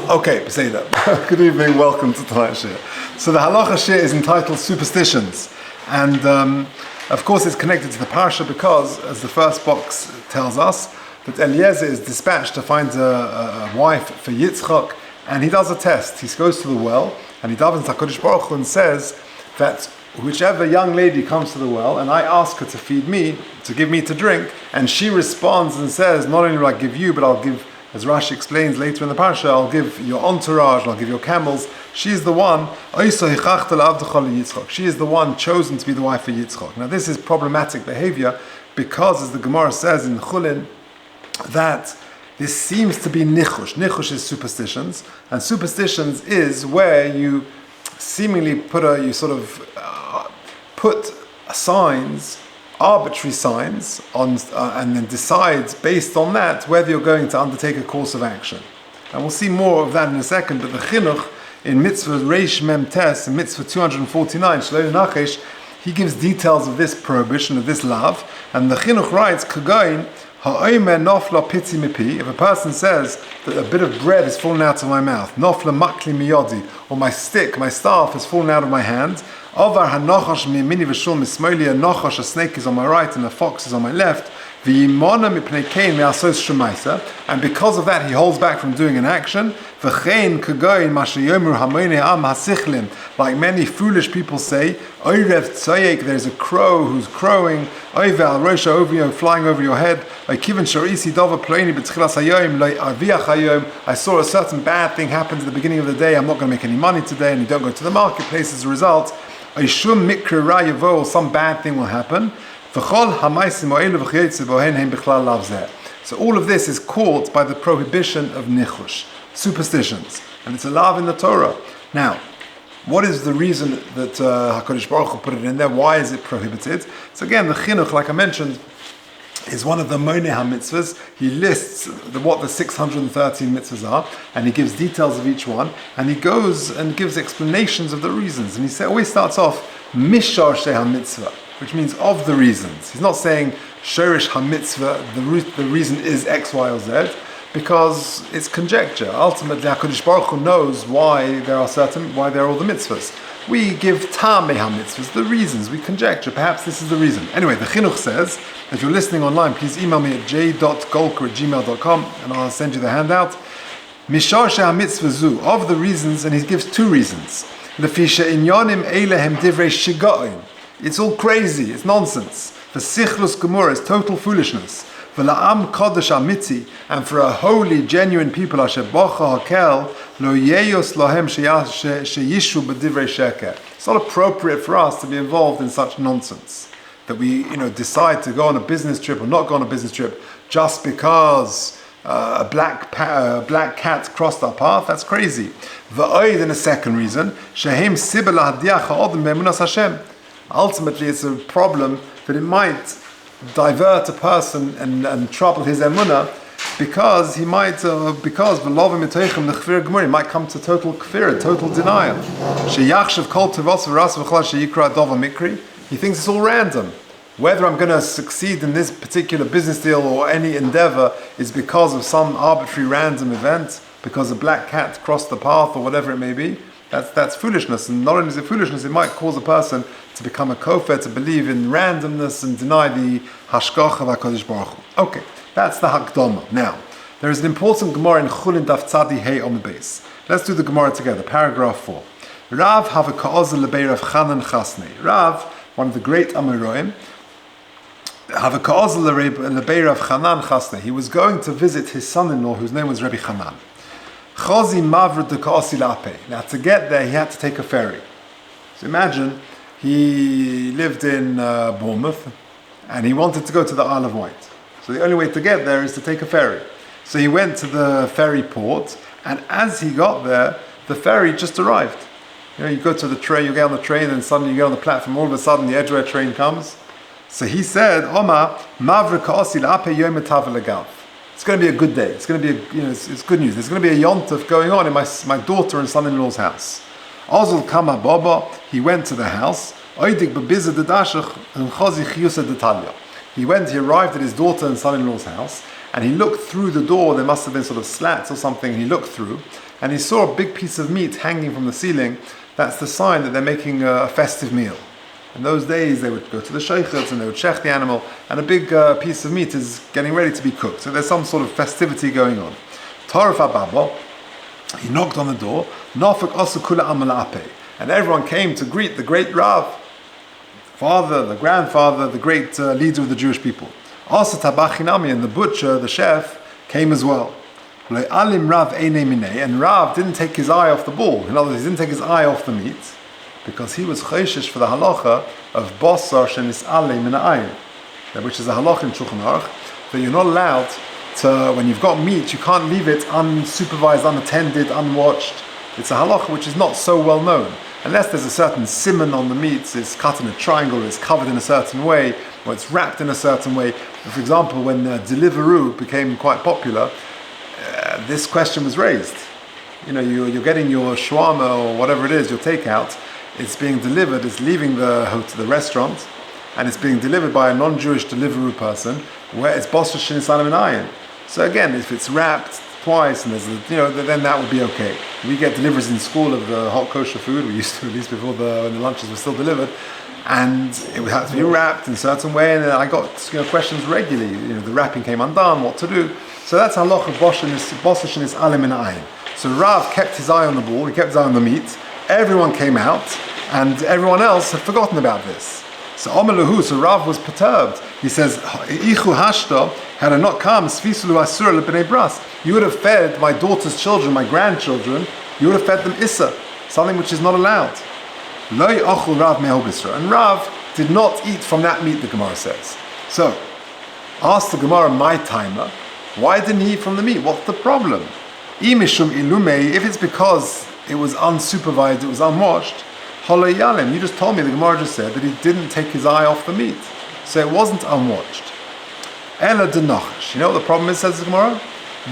Okay, Beseda. Good evening, welcome to tonight's Shiur. So the Halacha Shiur is entitled Superstitions. And of course it's connected to the parasha because, as the first box tells us, that Eliezer is dispatched to find a wife for Yitzchak, and he does a test. He goes to the well, and he davens to HaKadosh Baruch Hu and says that whichever young lady comes to the well, and I ask her to feed me, to give me to drink, and she responds and says, not only will I give you, but I'll give, as Rashi explains later in the parasha, I'll give your entourage, I'll give your camels. She's the one, she is the one chosen to be the wife of Yitzchak. Now this is problematic behavior because, as the Gemara says in Chulin, that this seems to be nichush. Nichush is superstitions, and superstitions is where you seemingly put signs, arbitrary signs on, and then decides based on that whether you're going to undertake a course of action. And we'll see more of that in a second. But the chinuch in mitzvah Reish Mem Tes, in mitzvah 249, Shloi Nachesh, he gives details of this prohibition, of this lav, and the chinuch writes, Kagain, ha'omer nofla pitzi mipi, if a person says that a bit of bread is fallen out of my mouth, nofla makli miyodi, or my stick, my staff has fallen out of my hand, Avar hanochash miyamini v'shul mismoili, a nochash, a snake is on my right and a fox is on my left, v'yimona mipnei kein me'asos shemaisa, and because of that he holds back from doing an action, v'chein kagoin mashayomer hamoinei am hasichlim, like many foolish people say, oirev tzayek, there's a crow who's crowing, oive al rosha over you, flying over your head, oikiven shorisi dova ploini b'tchilas hayom, loy arviach hayom, I saw a certain bad thing happen at the beginning of the day, I'm not going to make any money today, and you don't go to the marketplace as a result, some bad thing will happen. So all of this is caught by the prohibition of nichush, superstitions, and it's a law in the Torah. Now, what is the reason that HaKadosh Baruch Hu put it in there? Why is it prohibited? So again, the chinuch, like I mentioned, is one of the Monei HaMitzvahs. He lists what the 613 mitzvahs are, and he gives details of each one, and he goes and gives explanations of the reasons. And he always starts off, Mishar Sheh HaMitzvah, which means of the reasons. He's not saying, Shorish HaMitzvah, the reason is X, Y, or Z, because it's conjecture. Ultimately, HaKadosh Baruch Hu knows why there are all the mitzvahs. We give Tamei HaMitzvahs, the reasons, we conjecture, perhaps this is the reason. Anyway, the chinuch says, if you're listening online, please email me at j.golker@gmail.com and I'll send you the handout. Mishar HaMitzvah zu, of the reasons, and he gives two reasons. Lefisha inyanim eilehem divrei shigaon. It's all crazy, it's nonsense. The sichlus gemura is total foolishness. V'la'am kodesh amitzi, and for a holy, genuine people, asher bocha hakel, lo yeyos lohem sheyishu b'divrei sheker. It's not appropriate for us to be involved in such nonsense. That we, decide to go on a business trip or not go on a business trip just because a black cat crossed our path. That's crazy. V'oid, in a second reason, shehem sibel hadiach ha'odem be'emunas Hashem. Ultimately, it's a problem that it might divert a person and trouble his emunah, because he might, because he might come to total kfir, total denial. He thinks it's all random. Whether I'm going to succeed in this particular business deal or any endeavor is because of some arbitrary random event, because a black cat crossed the path or whatever it may be. That's foolishness, and not only is it foolishness, it might cause a person to become a kofar, to believe in randomness and deny the hashgacha of HaKadosh Baruch Hu. Okay, that's the Hakdama. Now, there is an important Gemara in Chulin Daf Tzadi Hey on the base. Let's do the Gemara together. Paragraph 4. Rav have a ka'ozel lebei Rav Chanan Chasnei. Rav, one of the great Amoraim, have a ka'ozel lebei Rav Chanan Chasnei. He was going to visit his son-in-law, whose name was Rabbi Chanan. Now, to get there, he had to take a ferry. So imagine, he lived in Bournemouth, and he wanted to go to the Isle of Wight. So the only way to get there is to take a ferry. So he went to the ferry port, and as he got there, the ferry just arrived. You go to the train, you get on the train, and suddenly you get on the platform, all of a sudden the Edgware train comes. So he said, Oma, mavra ka'osi la'ape yom etav legav. It's going to be a good day. It's going to be it's good news. There's going to be a yontef going on in my daughter and son-in-law's house. Ozul kama baba. He went to the house. He arrived at his daughter and son-in-law's house, and he looked through the door. There must have been sort of slats or something, and he looked through, and he saw a big piece of meat hanging from the ceiling. That's the sign that they're making a festive meal. In those days, they would go to the sheikhs and they would shech the animal, and a big piece of meat is getting ready to be cooked. So there's some sort of festivity going on. Tarif Ababa, he knocked on the door, Nafak Asukula Amalape, and everyone came to greet the great Rav, father, the grandfather, the great leader of the Jewish people. Also Tabachinami, and the butcher, the chef, came as well. And Rav didn't take his eye off the ball. In other words, he didn't take his eye off the meat, because he was chayshish for the halacha of basar shenis alei min ha'ayin, which is a halacha in Shulchan Aruch, that you're not allowed to, when you've got meat, you can't leave it unsupervised, unattended, unwatched. It's a halacha which is not so well known. Unless there's a certain simon on the meat, it's cut in a triangle, it's covered in a certain way, or it's wrapped in a certain way. For example, when Deliveroo became quite popular, this question was raised. You're getting your shawarma or whatever it is, your takeout, it's being delivered, it's leaving the restaurant, and it's being delivered by a non-Jewish Deliveroo person, where it's basar shenis alei min ha'ayin. So again, if it's wrapped twice, and then that would be okay. We get deliveries in school of the hot kosher food. We used to, at least before when the lunches were still delivered, and it would have to be wrapped in a certain way. And I got questions regularly. The wrapping came undone, what to do. So that's halacha basar shenis alei min ha'ayin. So Rav kept his eye on the ball. He kept his eye on the meat. Everyone came out, and everyone else had forgotten about this. So Rav was perturbed. He says, "Ichu hashta, had I not come, sfisulu asura lebnei bras, you would have fed my daughter's children, my grandchildren. You would have fed them issa, something which is not allowed. Lo yachul Rav me'al bisra, and Rav did not eat from that meat. The Gemara says. So, ask the Gemara, my timer, why didn't he eat from the meat? What's the problem? Imishum ilumei, if it's because it was unsupervised, it was unwashed. Halayalim, you just told me, the Gemara just said that he didn't take his eye off the meat. So it wasn't unwatched. Ela de nachash. You know what the problem is, says the Gemara?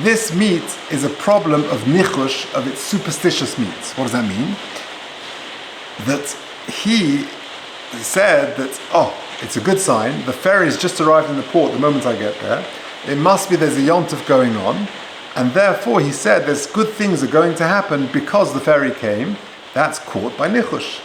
This meat is a problem of nichush, of its superstitious meats. What does that mean? That he said that, it's a good sign, the ferry's just arrived in the port the moment I get there. It must be there's a yontif going on, and therefore he said there's good things are going to happen because the ferry came. That's caught by nichush.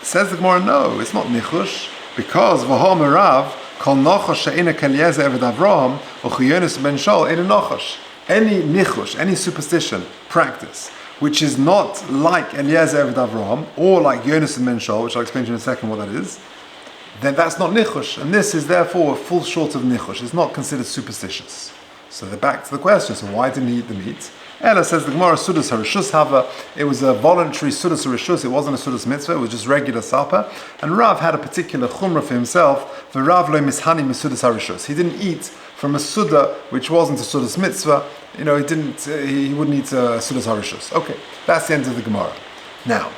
Says the Gemara, no, it's not nichush, because v'hom Rav kol nachash she'ena k'Eliezer eved Avraham u'chuyonis ben Shol ena nachash. Any nichush, any superstition, practice, which is not like Eliezer eved Avraham or like Yonis ben Shol, which I'll explain to you in a second what that is, then that's not nichush, and this is therefore full short of nichush. It's not considered superstitious. So they're back to the question. So why didn't he eat the meat? Ella says the Gemara Sudas Harishus Hava. It was a voluntary Sudas Harishus. It wasn't a Sudas Mitzvah. It was just regular Sapa. And Rav had a particular chumrah for himself. For Rav lo mishani misudas Harishus. He didn't eat from a Suda which wasn't a Sudas Mitzvah. He didn't. He wouldn't eat Sudas Harishus. Okay, that's the end of the Gemara. Now,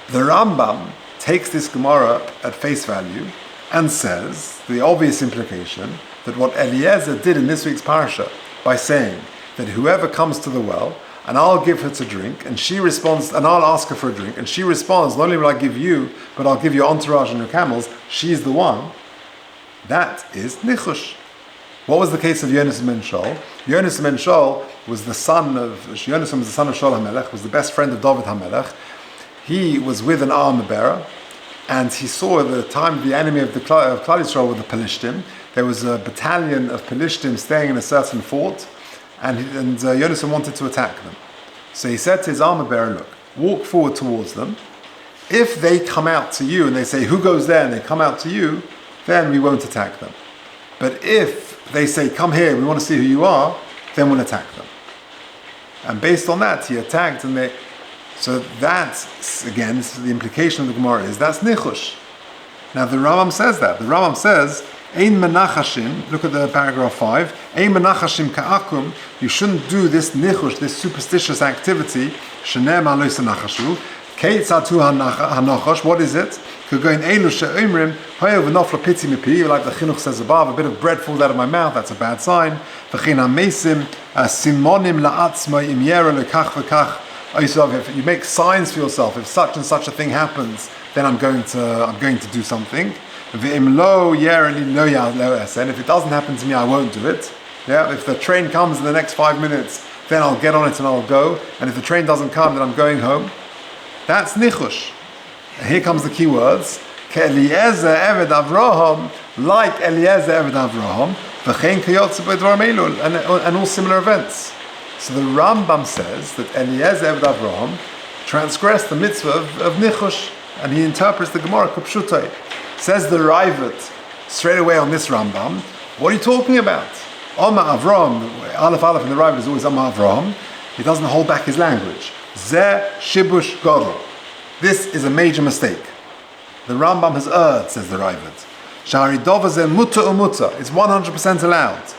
the Rambam takes this Gemara at face value and says the obvious implication that what Eliezer did in this week's parasha by saying that whoever comes to the well and I'll give her to drink, and she responds, and I'll ask her for a drink, and she responds, not only will I give you, but I'll give your entourage and your camels, she's the one, that is nichush. What was the case of Yonis ben Shol? Yonis ben Shol was the son of Shol HaMelech, was the best friend of David HaMelech. He was with an armor bearer, and he saw at the time the enemy of Klal Yisrael were the Pelishtim. There was a battalion of Pelishtim staying in a certain fort, and Yonasan wanted to attack them. So he said to his armor bearer, look, walk forward towards them. If they come out to you and they say, who goes there, and they come out to you, then we won't attack them. But if they say, come here, we want to see who you are, then we'll attack them. And based on that, he attacked, and so that, again, this is the implication of the Gemara is, that's nichush. Now the Rambam says that. The Rambam says, Ein menachashim, look at the paragraph 5, Ein menachashim ka'akum, you shouldn't do this nichush, this superstitious activity, shenem alo senachashu, keitzatu hanachash, what is it? Like the chinuch says above, a bit of bread falls out of my mouth, that's a bad sign. If you make signs for yourself, if such and such a thing happens, then I'm going to do something. V'im lo yerli lo esen. If it doesn't happen to me, I won't do it. Yeah, if the train comes in the next 5 minutes, then I'll get on it and I'll go. And if the train doesn't come, then I'm going home. That's nichush. And here comes the key words. Eliezer Eved Avraham, like Eliezer Eved Avraham, v'chein kayotze b'dvar meilul, and all similar events. So the Rambam says that Eliezer Eved Avraham transgressed the mitzvah of nichush, and he interprets the Gemara kupshutai. Says the Ravid straight away on this Rambam, what are you talking about? Oma Avraham, Aleph in the Ravid is always Oma Avraham. He doesn't hold back his language. Zeh shibush gadol. This is a major mistake. The Rambam has erred, says the Ravid. Shari dova zeh muta umuta. It's 100% allowed.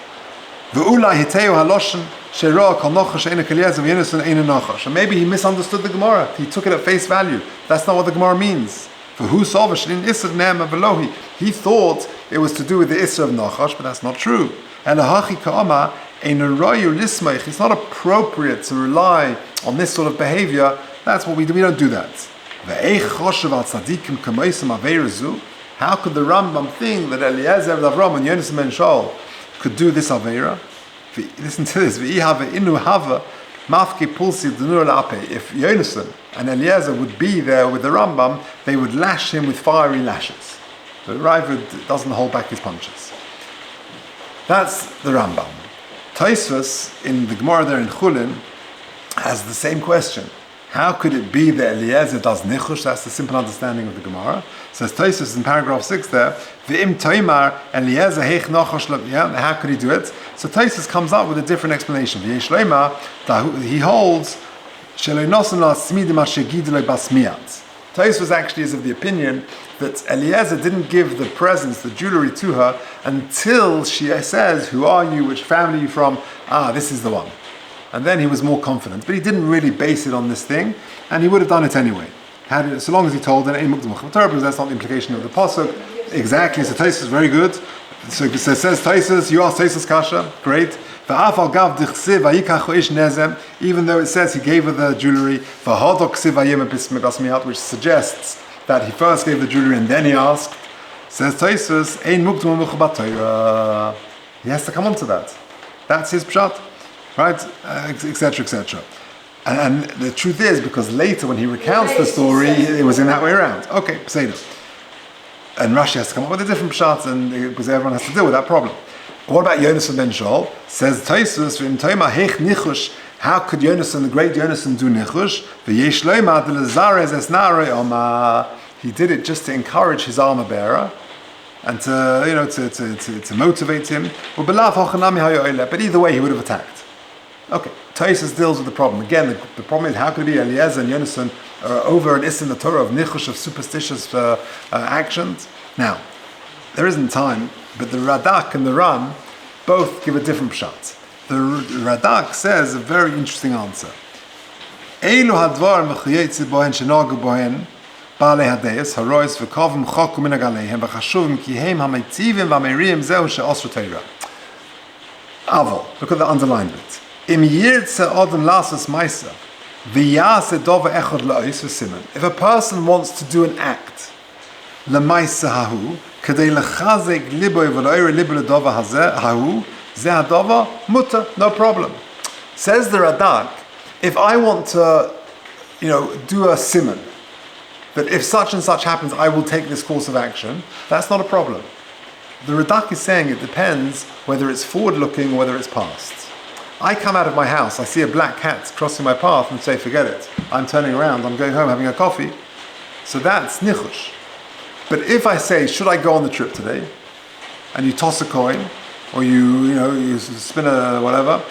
Ve'ulai hiteu haloshen sheroa kol nochash eina kaliyaz v'yenusun eina nochash. And maybe he misunderstood the Gemara. He took it at face value. That's not what the Gemara means. For who solvish in isser ne'ema velohi. He thought it was to do with the isser of nochash, but that's not true. Elahachi ka'ama eina royu lismeich. It's not appropriate to rely on this sort of behavior. That's what we do. We don't do that. How could the Rambam think that Eliezer Avram and Yonis Ben Shaul could do this Aveira? Listen to this. If Yonason and Eliezer would be there with the Rambam, they would lash him with fiery lashes. The Ravid doesn't hold back his punches. That's the Rambam. Tosfos in the Gemara there in Chulin has the same question. How could it be that Eliezer does nichush? That's the simple understanding of the Gemara. Says Tosfos in paragraph 6 there, V'im toimar Eliezer heich nochosh. Yeah, how could he do it? So Tosfos comes up with a different explanation. V'yesh leima, he holds shelo nosen la smidim ashegidle basmiat. Tosfos actually is of the opinion that Eliezer didn't give the presents, the jewelry to her until she says, "Who are you? Which family are you from?" This is the one. And then he was more confident, but he didn't really base it on this thing, and he would have done it anyway. So long as he told her, because that's not the implication of the pasuk. Exactly. So Tosfos is very good. So it says Tosfos, you ask Tosfos kasha, great. Even though it says he gave her the jewelry, which suggests that he first gave the jewelry and then he asked. Says Tosfos, he has to come on to that. That's his pshat. Right, etc., etc. And the truth is, because later when he recounts the story, it was in that way around. Okay, Peseder. And Rashi has to come up with a different pshat, and because everyone has to deal with that problem. What about Yonason ben Shaul? Says Tosfos, "V'im toima heich nichush." How could Yonason, the great Yonason, do nichush? V'yesh loima delazarez esnarei oma. He did it just to encourage his armor bearer and to motivate him. But either way, he would have attacked. Okay, Tosfos deals with the problem. Again, the problem is, how could it be Eliezer and Yonason are over an is in the Torah of nichush, of superstitious actions? Now, there isn't time, but the Radak and the Ran both give a different pshat. The Radak says a very interesting answer. Eilu hadvar mechuyetzi bohen shenogu bohen baalei hadeyos harois v'kovim choku minag aleihem v'chashuvim ki heim hametivim v'ameiriyim zehu she'osru Torah. Avol, look at the underlined bit. Im yirtze odem lasas maisa v'yase dova echad la'os v'simen. If a person wants to do an act lemaisa hahu kadei lechazek liboy v'lo'ir libo ledova hahu zeh hadova muta, no problem. Says the Radak, if I want to, do a siman, that if such and such happens, I will take this course of action, that's not a problem. The Radak is saying it depends whether it's forward-looking or whether it's past. I come out of my house, I see a black cat crossing my path and say, forget it. I'm turning around, I'm going home having a coffee. So that's nichush. But if I say, should I go on the trip today? And you toss a coin, or you spin a whatever,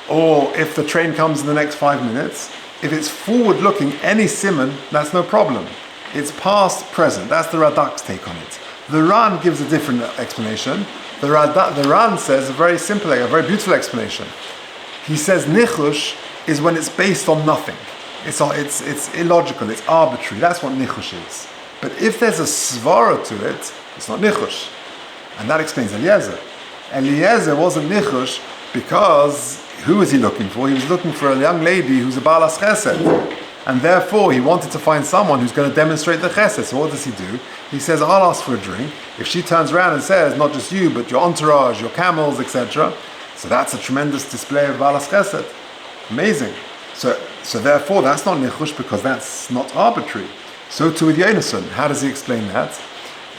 or if the train comes in the next 5 minutes, if it's forward-looking, any siman, that's no problem. It's past, present. That's the Radak's take on it. The Ran gives a different explanation. The Ran says a very simple, a very beautiful explanation. He says nichush is when it's based on nothing. It's illogical, it's arbitrary. That's what nichush is. But if there's a svara to it, it's not nichush. And that explains Eliezer. Eliezer wasn't nichush because who was he looking for? He was looking for a young lady who's a balas chesed. and therefore he wanted to find someone who's going to demonstrate the chesed. So what does he do? He says, I'll ask for a drink. If she turns around and says, not just you, but your entourage, your camels, etc., so that's a tremendous display of balas chesed. Amazing. So therefore, that's not nichush because that's not arbitrary. So too with Yonason. How does he explain that?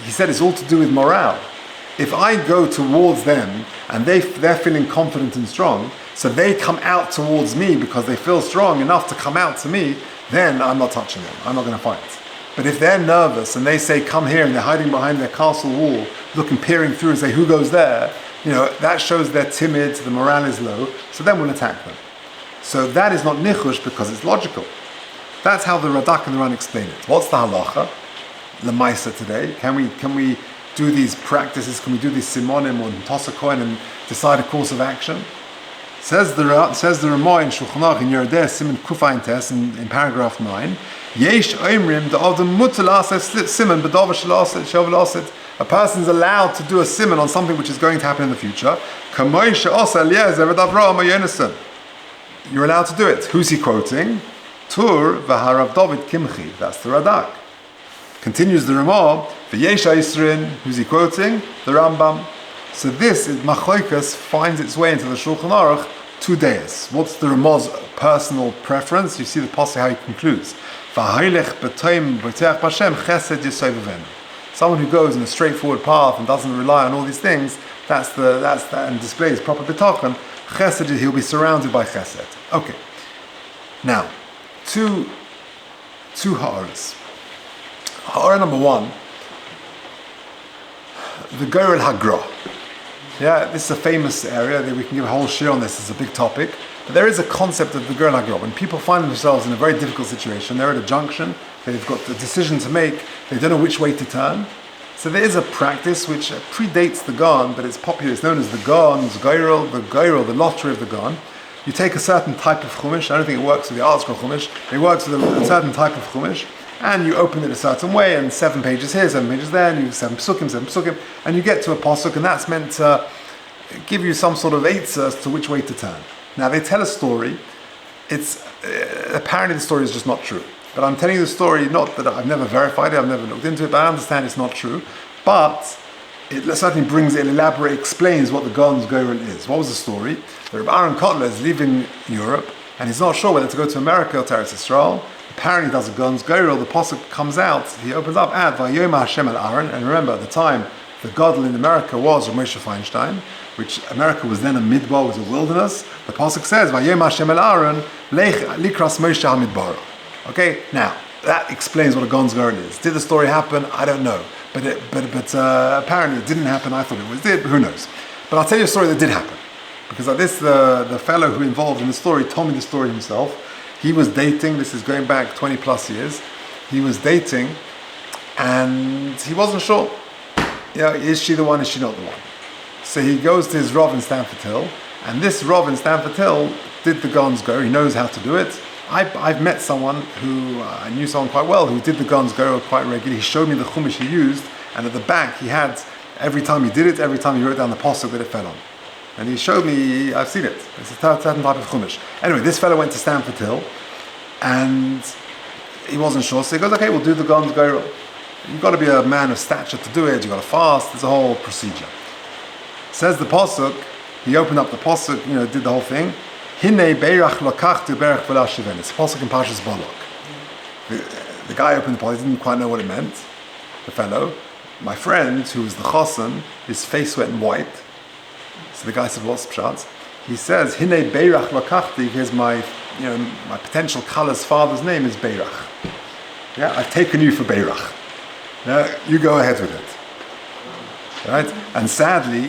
He said it's all to do with morale. If I go towards them and they're feeling confident and strong, so they come out towards me because they feel strong enough to come out to me, then I'm not touching them. I'm not going to fight. But if they're nervous and they say, come here, and they're hiding behind their castle wall, looking, peering through and say, who goes there? That shows they're timid, the morale is low, so then we'll attack them. So that is not nichush because it's logical. That's how the Radak and the Ran explain it. What's the halacha? Lemaisa today. Can we do these practices? Can we do these simonim or toss a coin and decide a course of action? Says the Ramah in Shulchan Aruch in Yerodeh Siman Kufayin Tes in paragraph 9. Yesh oimrim the Adam mutal ases simon b'davar shel aset. A person's allowed to do a simon on something which is going to happen in the future. Kamoi she'osa Eliezer v'Avraham Yonason. You're allowed to do it. Who's he quoting? Tur v'harav David Kimchi. That's the Radak. Continues the Ramah. V'yesha Yisrin. Who's he quoting? The Rambam. So this is Machoikas finds its way into the Shulchan Aruch 2 days. What's the Ramah's personal preference? You see the passage how he concludes. V'hailech b'toim b'teach b'Hashem chesed yisayvivenu. Someone who goes in a straightforward path and doesn't rely on all these things, that's that and displays proper bitachon. Chesed, he'll be surrounded by chesed. Okay. Now, two ha'aras. Ha'ara number 1, the Gorel Hagra. Yeah, this is a famous area. We can give a whole shiur on this. It's a big topic. But there is a concept of the Gorel Hagra. When people find themselves in a very difficult situation, they're at a junction, they've got the decision to make, they don't know which way to turn. So there is a practice which predates the Gan, but it's popular. It's known as the Gan's Gorel, the lottery of the Gan. You take a certain type of chumash. I don't think it works with the art scroll chumash. It works with a certain type of chumash. And you open it a certain way, and 7 pages here, 7 pages there, and you 7 psukim, and you get to a pasuk, and that's meant to give you some sort of eitzah as to which way to turn. Now they tell a story. It's apparently the story is just not true. But I'm telling you the story, not that I've never verified it, I've never looked into it, but I understand it's not true. But it certainly explains what the Gan's Gorel is. What was the story? The Rabbi Aaron Kotler is leaving Europe, and he's not sure whether to go to America or to Eretz Yisrael. Apparently he does a Gan's Gorel, the pasuk comes out, he opens up, at Vayoma Hashem al Aaron, and remember at the time, the Gadol in America was Moshe Feinstein, which America was then a midbar, was a wilderness. The pasuk says, Vayoma Hashem al Aaron, Lech likras Moshe ha-midbar. Okay, now, that explains what a Gan's Gorel is. Did the story happen? I don't know. But apparently it didn't happen. I thought it did, but who knows? But I'll tell you a story that did happen. Because like this, the fellow who involved in the story told me the story himself. He was dating, this is going back 20 plus years. He was dating and he wasn't sure. Is she the one, is she not the one? So he goes to his Rav in Stamford Hill, and this Rav in Stamford Hill did the Gan's Gorel. He knows how to do it. I've met someone who, I knew someone quite well, who did the Gan's Gorel quite regularly. He showed me the chumash he used, and at the back he had, every time he did it, every time he wrote down the pasuk that it fell on. And he showed me, I've seen it. It's a certain type of chumash. Anyway, this fellow went to Stamford Hill, and he wasn't sure, so he goes, okay, we'll do the Gan's Gorel. You've got to be a man of stature to do it, you've got to fast, there's a whole procedure. Says the pasuk, he opened up the pasuk, did the whole thing. Hinei beirach lokachtu berach v'la shiven. It's a pasuk in Parshas Balak. The guy opened the pasuk, he didn't quite know what it meant, the fellow. My friend, who was the chosan, his face went white. So the guy said, what's pshat? He says, Hinei beirach lokachti, here's my potential kalah's father's name is Beirach. Yeah, I've taken you for Beirach. Now, you go ahead with it. Right? And sadly,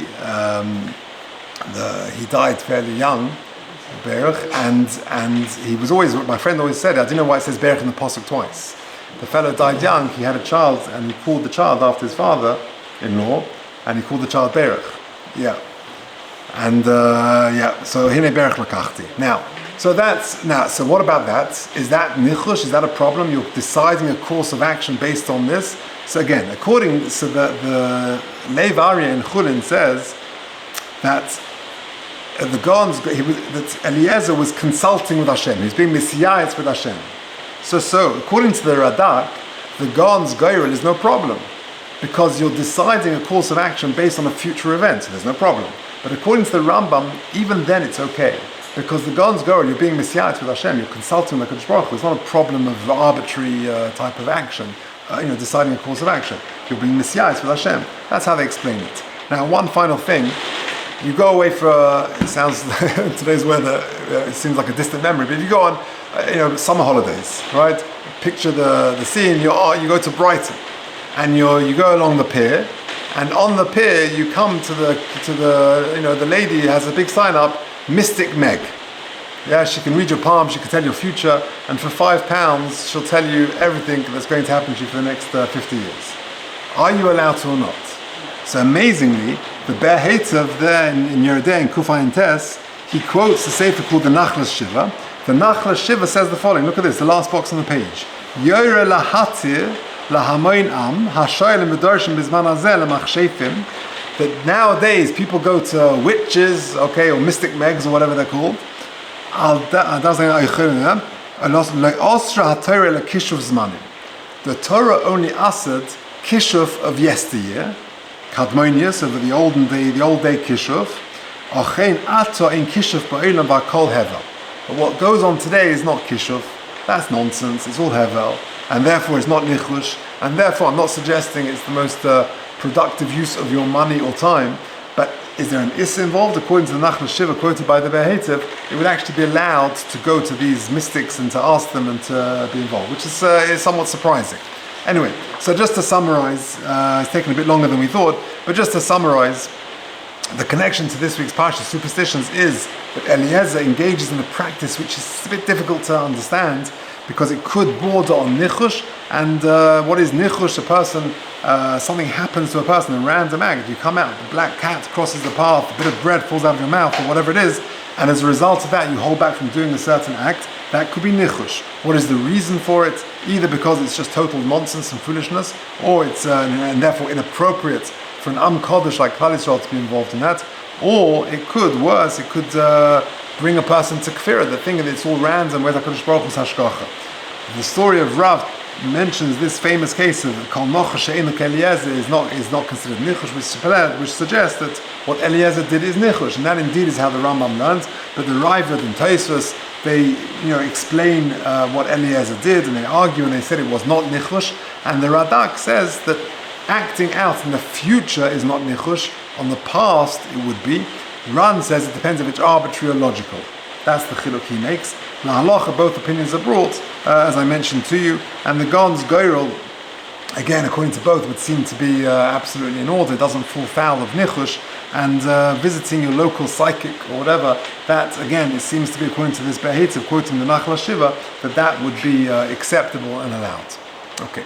he died fairly young, Beirach, and he was always, my friend always said, I didn't know why it says Beirach in the pasuk twice. The fellow died young, he had a child, and he called the child after his father-in-law, and he called the child Beirach. Yeah. And so Hinei Beirach Lakachti. So what about that? Is that nichush? Is that a problem? You're deciding a course of action based on this. So again, the Lev Aryeh in Chulin says that that Eliezer was consulting with Hashem. He was being messiahs with Hashem. So according to the Radak, the Gaon's Gairel is no problem, because you're deciding a course of action based on a future event, so there's no problem. But according to the Rambam, even then it's okay, because the Gaon's Gairel, you're being Messiah with Hashem, you're consulting with HaKadosh Baruch Hu. It's not a problem of arbitrary type of action, deciding a course of action. You're being Messiah with Hashem. That's how they explain it. Now, one final thing. You go away for, it sounds, today's weather, it seems like a distant memory, but if you go on, summer holidays, right? Picture the scene, you go to Brighton, and you go along the pier, and on the pier you come to the lady has a big sign up, Mystic Meg. Yeah, she can read your palm, she can tell your future, and for £5 she'll tell you everything that's going to happen to you for the next 50 years. Are you allowed to or not? So amazingly, the Ber Heitzav there in Yerideh, in Kufa and Tes, he quotes the sefer called the Nachlas Shiva. The Nachlas Shiva says the following, look at this, the last box on the page. Yoire lahatir lahamoin am, hashoyel medorshin bizman hazeh lemachshefim, that nowadays people go to witches, or mystic megs, or whatever they're called. The Torah only asad kishuf of yesteryear, Kadmonius, of the old day kishuf, Ochein ato in kishuf ba'ilam v'kol hevel. But what goes on today is not kishuf. That's nonsense. It's all hevel, and therefore it's not nichush. And therefore, I'm not suggesting it's the most productive use of your money or time. But is there an issa involved? According to the Nachlas Shiva quoted by the Ber Heitzav, it would actually be allowed to go to these mystics and to ask them and to be involved, which is somewhat surprising. Anyway, so just to summarize, it's taken a bit longer than we thought, but just to summarize, the connection to this week's Parsha, Superstitions, is that Eliezer engages in a practice which is a bit difficult to understand, because it could border on nichush. And what is nichush? Something happens to a person, a random act. You come out, the black cat crosses the path, a bit of bread falls out of your mouth, or whatever it is, and as a result of that, you hold back from doing a certain act. That could be nichush. What is the reason for it? Either because it's just total nonsense and foolishness, or it's and therefore inappropriate for an Kodesh like Klal Yisrael to be involved in that, or it could bring a person to kfirah, the thing that it's all random, where HaKadosh Baruch Hu's hashgacha. The story of Rav mentions this famous case of Kol Nocha She'einu Eliezer is not considered nichush, which suggests that what Eliezer did is nichush, and that indeed is how the Rambam learns. But the Ravad and Tosfos, they explain what Eliezer did, and they argue, and they said it was not nichush. And the Radak says that acting out in the future is not nichush. On the past, it would be. Ran says it depends if it's arbitrary or logical. That's the chiluk he makes. La halacha, both opinions are brought, as I mentioned to you, and the Gaon's Gairel, again, according to both, would seem to be absolutely in order. It doesn't fall foul of nichush, and visiting your local psychic or whatever, that, again, it seems to be, according to this Ber Heitzav, quoting the Nachlas Shiva, that would be acceptable and allowed. Okay.